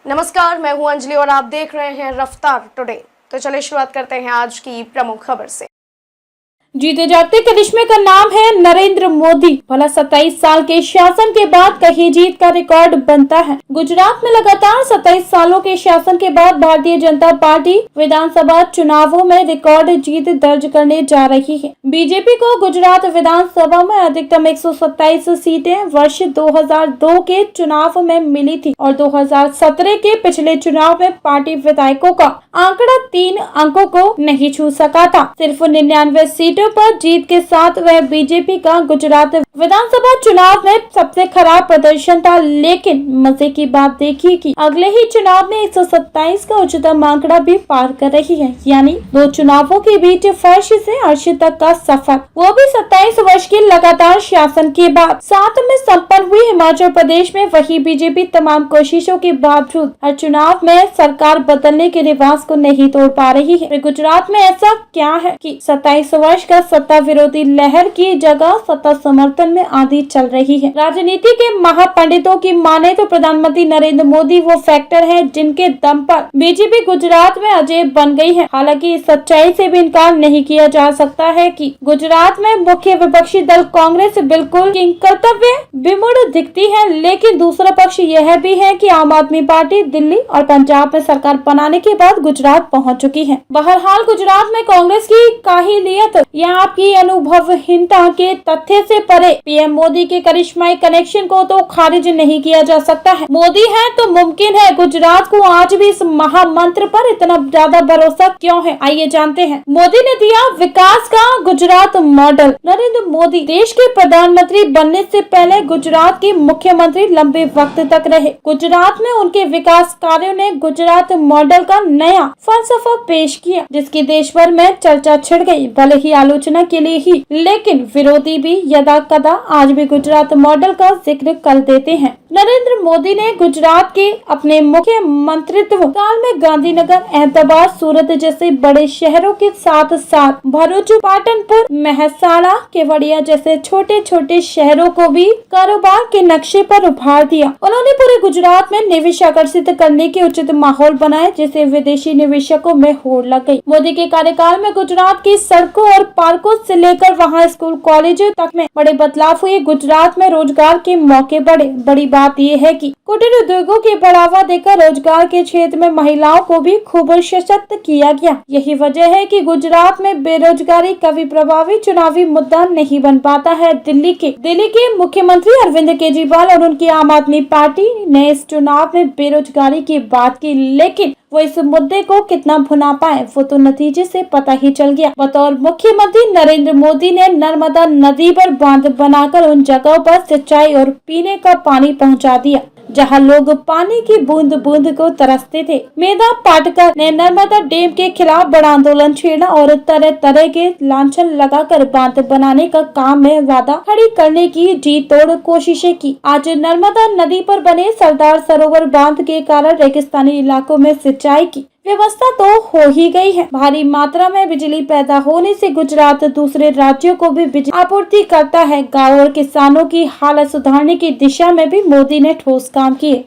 नमस्कार, मैं हूं अंजलि और आप देख रहे हैं रफ्तार टुडे। तो चलिए शुरुआत करते हैं आज की प्रमुख खबर से। जीते जागते करिश्मे का नाम है नरेंद्र मोदी। भला 27 साल के शासन के बाद कहीं जीत का रिकॉर्ड बनता है। गुजरात में लगातार 27 सालों के शासन के बाद भारतीय जनता पार्टी विधानसभा चुनावों में रिकॉर्ड जीत दर्ज करने जा रही है। बीजेपी को गुजरात विधानसभा में अधिकतम 127 सीटें वर्ष 2002 के चुनाव में मिली थी और 2017 के पिछले चुनाव में पार्टी विधायकों का आंकड़ा 3 अंकों को नहीं छू सका था। सिर्फ 99 सीटों पर जीत के साथ वह बीजेपी का गुजरात विधानसभा चुनाव में सबसे खराब प्रदर्शन था। लेकिन मजे की बात देखिए कि अगले ही चुनाव में 127 का उच्चतम आंकड़ा भी पार कर रही है, यानी 2 चुनावों के बीच फर्श से अर्श तक का सफर, वो भी 27 वर्ष के लगातार शासन के बाद। साथ में संपन्न हुई हिमाचल प्रदेश में वही बीजेपी तमाम कोशिशों के बावजूद हर चुनाव में सरकार बदलने के रिवाज को नहीं तोड़ पा रही है। गुजरात में ऐसा क्या है कि 27 वर्ष का सत्ता विरोधी लहर की जगह सत्ता समर्थन में आंधी चल रही है। राजनीति के महापंडितों की माने तो प्रधानमंत्री नरेंद्र मोदी वो फैक्टर है जिनके दम पर बीजेपी गुजरात में अजय बन गई है। हालांकि इस सच्चाई से भी इनकार नहीं किया जा सकता है कि गुजरात में मुख्य विपक्षी दल कांग्रेस बिल्कुल कर्तव्य विमूढ़ दिखती है, लेकिन दूसरा पक्ष यह भी है कि आम आदमी पार्टी दिल्ली और पंजाब में सरकार बनाने के बाद गुजरात पहुंच चुकी है। बहरहाल गुजरात में कांग्रेस की काहिलियत या आपकी अनुभवहीनता के तथ्य से परे पीएम मोदी के करिश्माई कनेक्शन को तो खारिज नहीं किया जा सकता है। मोदी है तो मुमकिन है। गुजरात को आज भी इस महामंत्र पर इतना ज्यादा भरोसा क्यों है, आइए जानते हैं। मोदी ने दिया विकास का गुजरात मॉडल। नरेंद्र मोदी देश के प्रधानमंत्री बनने से पहले गुजरात के मुख्यमंत्री लंबे वक्त तक रहे। गुजरात में उनके विकास कार्यों ने गुजरात मॉडल का नया फलसफा पेश किया, जिसकी देश भर में चर्चा छिड़ गई, भले ही आलोचना के लिए ही, लेकिन विरोधी भी यदा कदा आज भी गुजरात मॉडल का जिक्र कर देते हैं। नरेंद्र मोदी ने गुजरात के अपने मुख्य मंत्रित्व काल में गांधीनगर, अहमदाबाद, सूरत जैसे बड़े शहरों के साथ साथ भरूच, पाटनपुर, महसाणा, केवड़िया जैसे छोटे छोटे शहरों को भी कारोबार के नक्शे पर उभार दिया। उन्होंने पूरे गुजरात में निवेश आकर्षित करने के उचित माहौल बनाए, जिससे विदेशी निवेशकों में होड़ लग गई। मोदी के कार्यकाल में गुजरात की सड़कों और पार्कों से लेकर वहां स्कूल कॉलेज तक में बड़े बदलाव हुए। गुजरात में रोजगार के मौके बढ़े। बड़ी बात यह है कि कुटीर उद्योगों के बढ़ावा देकर रोजगार के क्षेत्र में महिलाओं को भी खूब सशक्त किया गया। यही वजह है कि गुजरात में बेरोजगारी कभी प्रभावी चुनावी मुद्दा नहीं बन पाता है। दिल्ली के मुख्यमंत्री अरविंद केजरीवाल और उनकी आम आदमी पार्टी ने इस चुनाव में बेरोजगारी की बात की, लेकिन वो इस मुद्दे को कितना भुना पाए वो तो नतीजे से पता ही चल गया। बतौर मुख्यमंत्री नरेंद्र मोदी ने नर्मदा नदी पर बांध बनाकर उन जगहों पर सिंचाई और पीने का पानी पहुंचा दिया जहां लोग पानी की बूंद बूंद को तरसते थे। मेधा पाटकर ने नर्मदा डैम के खिलाफ बड़ा आंदोलन छेड़ा और तरह तरह के लांछन लगाकर बांध बनाने का काम में वादा खड़ी करने की जी तोड़ कोशिशें की। आज नर्मदा नदी पर बने सरदार सरोवर बांध के कारण रेगिस्तानी इलाकों में सिंचाई की व्यवस्था तो हो ही गई है। भारी मात्रा में बिजली पैदा होने से गुजरात दूसरे राज्यों को भी बिजली आपूर्ति करता है। गाँव और किसानों की हालत सुधारने की दिशा में भी मोदी ने ठोस काम किए।